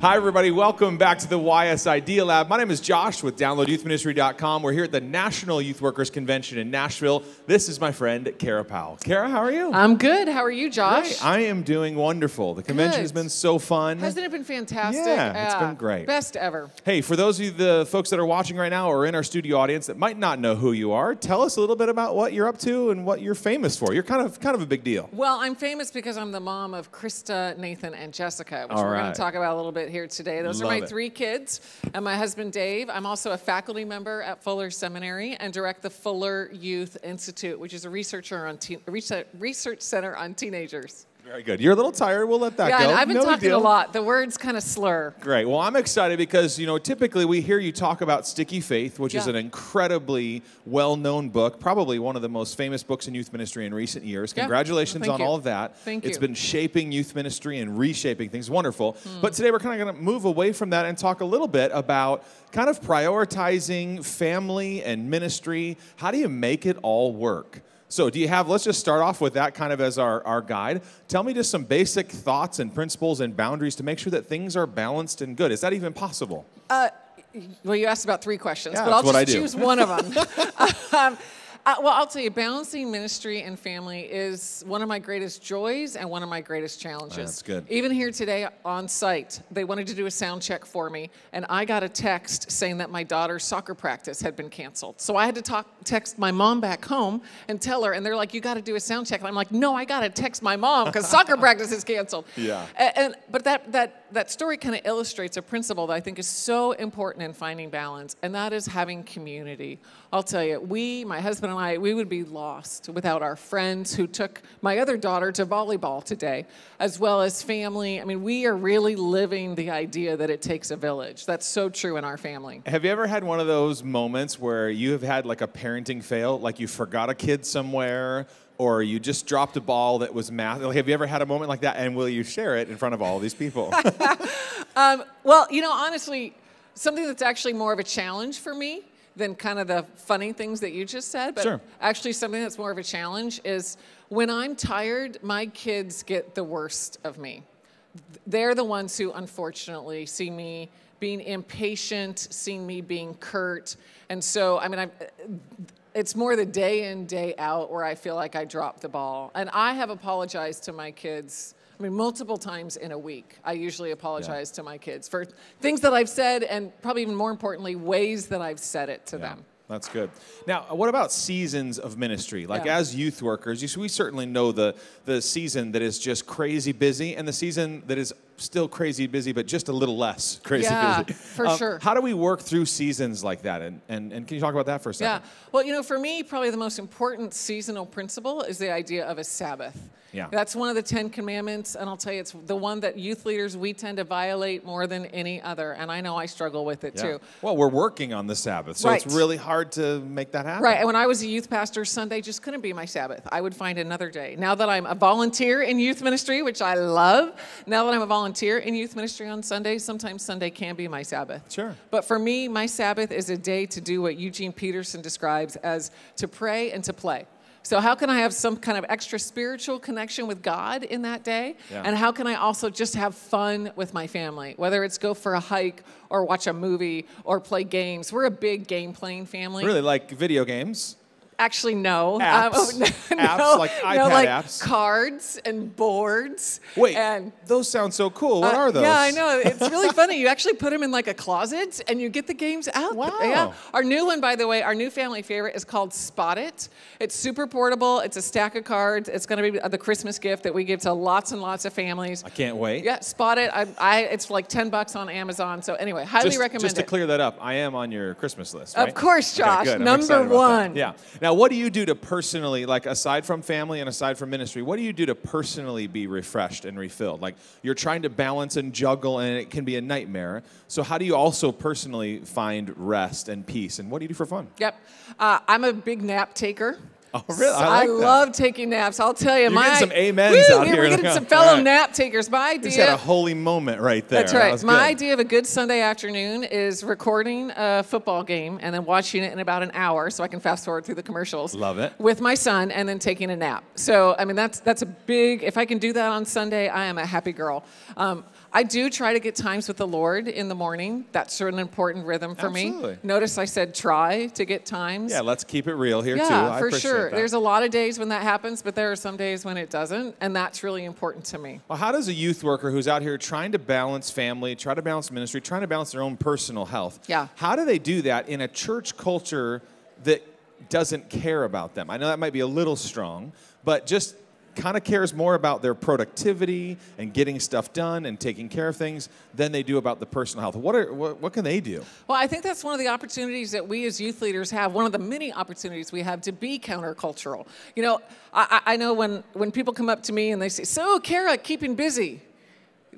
Hi, everybody. Welcome back to the YS Idea Lab. My name is Josh with DownloadYouthMinistry.com. We're here at the National Youth Workers Convention in Nashville. This is my friend, Cara Powell. Cara, how are you? I'm good. How are you, Josh? Great. I am doing wonderful. The convention has been so fun. Hasn't it been fantastic? Yeah, it's been great. Best ever. Hey, for those of you, the folks that are watching right now or in our studio audience that might not know who you are, tell us a little bit about what you're up to and what you're famous for. You're kind of a big deal. Well, I'm famous because I'm the mom of Krista, Nathan, and Jessica, which we're going to talk about a little bit here today. Those are my three kids and my husband, Dave. I'm also a faculty member at Fuller Seminary and direct the Fuller Youth Institute, which is a research center on teenagers. Very good. You're a little tired. We'll let that go. Yeah, I've been talking a lot. The words kind of slur. Great. Well, I'm excited because, typically we hear you talk about Sticky Faith, which is an incredibly well-known book, probably one of the most famous books in youth ministry in recent years. Congratulations on all of that. Thank you. It's been shaping youth ministry and reshaping things. Wonderful. But today we're kind of going to move away from that and talk a little bit about kind of prioritizing family and ministry. How do you make it all work? So let's just start off with that kind of as our guide. Tell me just some basic thoughts and principles and boundaries to make sure that things are balanced and good. Is that even possible? Well, you asked about three questions, yeah, but I'll just choose one of them. Well, I'll tell you, balancing ministry and family is one of my greatest joys and one of my greatest challenges. That's good. Even here today on site, they wanted to do a sound check for me, and I got a text saying that my daughter's soccer practice had been canceled. So I had to text my mom back home and tell her, and they're like, you got to do a sound check. And I'm like, no, I got to text my mom because soccer practice is canceled. Yeah. But that story kind of illustrates a principle that I think is so important in finding balance, and that is having community. I'll tell you, my husband and I, we would be lost without our friends who took my other daughter to volleyball today, as well as family. I mean, we are really living the idea that it takes a village. That's so true in our family. Have you ever had one of those moments where you have had like a parenting fail, like you forgot a kid somewhere, or you just dropped a ball that was math? Like, have you ever had a moment like that, and will you share it in front of all these people? Well, honestly, something that's actually more of a challenge for me than kind of the funny things that you just said, but actually something that's more of a challenge is when I'm tired, my kids get the worst of me. They're the ones who unfortunately see me being impatient, seeing me being curt, and so, it's more the day in, day out where I feel like I dropped the ball. And I have apologized to my kids, multiple times in a week. I usually apologize to my kids for things that I've said and probably even more importantly, ways that I've said it to them. That's good. Now, what about seasons of ministry? Like as youth workers, we certainly know the season that is just crazy busy and the season that is still crazy busy, but just a little less crazy busy. For sure. How do we work through seasons like that? And can you talk about that for a second? Yeah. Well, for me, probably the most important seasonal principle is the idea of a Sabbath. Yeah. That's one of the 10 commandments, and I'll tell you, it's the one that youth leaders, we tend to violate more than any other, and I know I struggle with it too. Well, we're working on the Sabbath, so it's really hard to make that happen. Right, and when I was a youth pastor, Sunday just couldn't be my Sabbath. I would find another day. Now that I'm a volunteer in youth ministry, which I love, now that I'm a volunteer in youth ministry on Sundays, sometimes Sunday can be my Sabbath. Sure. But for me, my Sabbath is a day to do what Eugene Peterson describes as to pray and to play. So how can I have some kind of extra spiritual connection with God in that day? Yeah. And how can I also just have fun with my family? Whether it's go for a hike or watch a movie or play games. We're a big game playing family. Really, like video games? Actually, no. Apps? Apps, like iPad apps? Cards and boards. Wait, and those sound so cool. What are those? Yeah, I know. It's really funny. You actually put them in like a closet and you get the games out. Wow. Yeah. Our new one, by the way, our new family favorite is called Spot It. It's super portable. It's a stack of cards. It's going to be the Christmas gift that we give to lots and lots of families. I can't wait. Yeah, Spot It. It's like $10 on Amazon. So anyway, highly recommend it. Just to clear that up, I am on your Christmas list, right? Of course, Josh. Okay, Number one. Yeah. Now, what do you do to personally, like aside from family and aside from ministry, what do you do to personally be refreshed and refilled? Like you're trying to balance and juggle and it can be a nightmare. So how do you also personally find rest and peace? And what do you do for fun? Yep. I'm a big nap taker. Oh, really? I love taking naps. I'll tell you. You're getting some amens out here. We're getting some fellow nap takers. My idea. You just had a holy moment right there. That's right. My idea of a good Sunday afternoon is recording a football game and then watching it in about an hour so I can fast forward through the commercials. Love it. With my son and then taking a nap. So, I mean, that's a big, if I can do that on Sunday, I am a happy girl. I do try to get times with the Lord in the morning. That's an important rhythm for me. Notice I said try to get times. Yeah, let's keep it real here, too. Yeah, for sure. There's a lot of days when that happens, but there are some days when it doesn't, and that's really important to me. Well, how does a youth worker who's out here trying to balance family, try to balance ministry, trying to balance their own personal health, how do they do that in a church culture that doesn't care about them? I know that might be a little strong, but just kind of cares more about their productivity and getting stuff done and taking care of things than they do about the personal health. What can they do? Well, I think that's one of the opportunities that we as youth leaders have, one of the many opportunities we have to be countercultural. You know, I know when people come up to me and they say, so, Cara, keeping busy?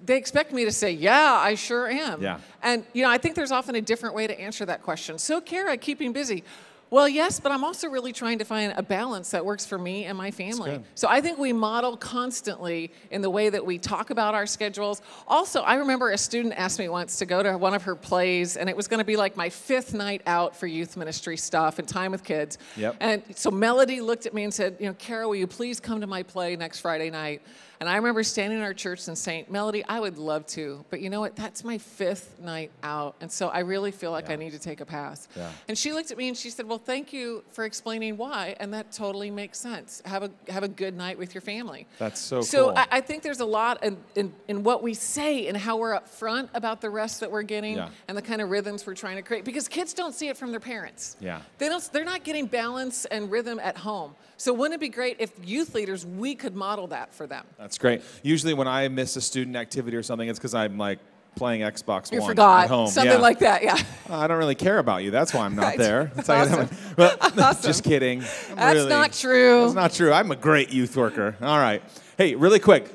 They expect me to say, yeah, I sure am. Yeah. And, you know, I think there's often a different way to answer that question. So, Cara, keeping busy? Well, yes, but I'm also really trying to find a balance that works for me and my family. So I think we model constantly in the way that we talk about our schedules. Also, I remember a student asked me once to go to one of her plays, and it was going to be like my 5th night out for youth ministry stuff and time with kids. Yep. And so Melody looked at me and said, you know, Cara, will you please come to my play next Friday night? And I remember standing in our church and saying, Melody, I would love to, but you know what? That's my 5th night out. And so I really feel like I need to take a pass. Yeah. And she looked at me and she said, well, thank you for explaining why. And that totally makes sense. Have a good night with your family. That's so cool. So I think there's a lot in what we say and how we're upfront about the rest that we're getting and the kind of rhythms we're trying to create. Because kids don't see it from their parents. Yeah. They're not getting balance and rhythm at home. So wouldn't it be great if youth leaders, we could model that for them? That's great. Usually when I miss a student activity or something, it's because I'm like playing Xbox One forgot. at home. Something like that, yeah. I don't really care about you. That's why I'm not there. That's awesome. Awesome. Just kidding. That's not true. That's not true. I'm a great youth worker. All right. Hey, really quick.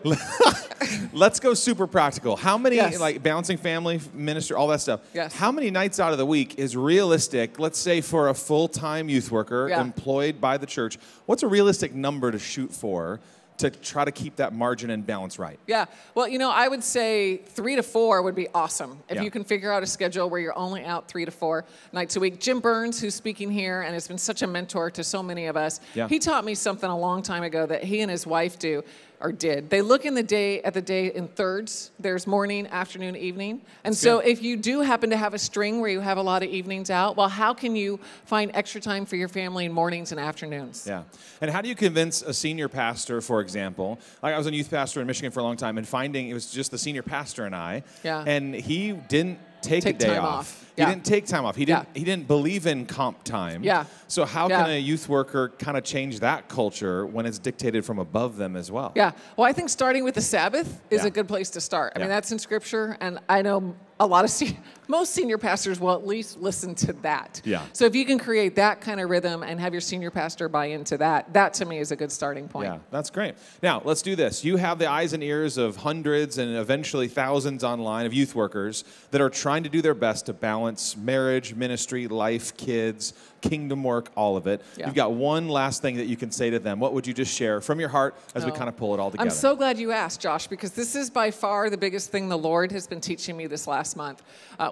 Let's go super practical. How many, like balancing family, ministry, all that stuff. Yes. How many nights out of the week is realistic, let's say for a full-time youth worker employed by the church, what's a realistic number to shoot for to try to keep that margin and balance right? Yeah. Well, you know, I would say 3 to 4 would be awesome. If you can figure out a schedule where you're only out 3 to 4 nights a week. Jim Burns, who's speaking here and has been such a mentor to so many of us, he taught me something a long time ago that he and his wife do. Or did. They look at the day in thirds. There's morning, afternoon, evening. And so if you do happen to have a string where you have a lot of evenings out, well, how can you find extra time for your family in mornings and afternoons? Yeah. And how do you convince a senior pastor, for example? Like I was a youth pastor in Michigan for a long time, and finding it was just the senior pastor and I. Yeah. And he didn't take a day off. He didn't take time off. He didn't believe in comp time. Yeah. So how can a youth worker kind of change that culture when it's dictated from above them as well? Yeah. Well, I think starting with the Sabbath is a good place to start. I mean, that's in Scripture, and I know a lot of most senior pastors will at least listen to that. Yeah. So if you can create that kind of rhythm and have your senior pastor buy into that, that to me is a good starting point. Yeah, that's great. Now, let's do this. You have the eyes and ears of hundreds and eventually thousands online of youth workers that are trying to do their best to balance marriage, ministry, life, kids, kingdom work, all of it. Yeah. You've got one last thing that you can say to them. What would you just share from your heart as we kind of pull it all together? I'm so glad you asked, Josh, because this is by far the biggest thing the Lord has been teaching me this last month.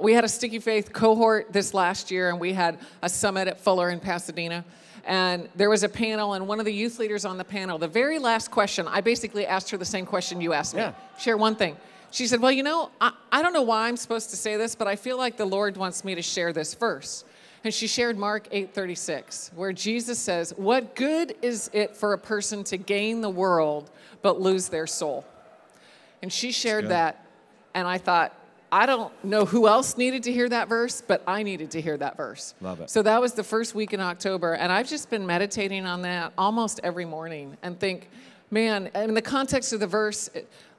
We had a Sticky Faith cohort this last year, and we had a summit at Fuller in Pasadena. And there was a panel, and one of the youth leaders on the panel, the very last question, I basically asked her the same question you asked me. Yeah. Share one thing. She said, well, you know, I don't know why I'm supposed to say this, but I feel like the Lord wants me to share this verse. And she shared Mark 8:36, where Jesus says, what good is it for a person to gain the world but lose their soul? And she shared that, and I thought, I don't know who else needed to hear that verse, but I needed to hear that verse. Love it. So that was the first week in October, and I've just been meditating on that almost every morning and think, man, in the context of the verse,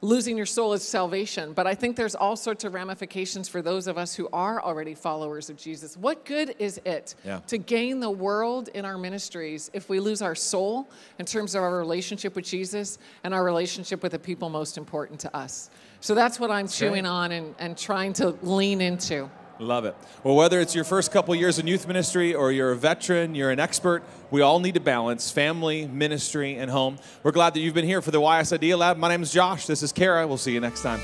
losing your soul is salvation, but I think there's all sorts of ramifications for those of us who are already followers of Jesus. What good is it to gain the world in our ministries if we lose our soul in terms of our relationship with Jesus and our relationship with the people most important to us? So that's what I'm chewing on and trying to lean into. Love it. Well, whether it's your first couple years in youth ministry or you're a veteran, you're an expert, we all need to balance family, ministry, and home. We're glad that you've been here for the YS Idea Lab. My name is Josh. This is Cara. We'll see you next time.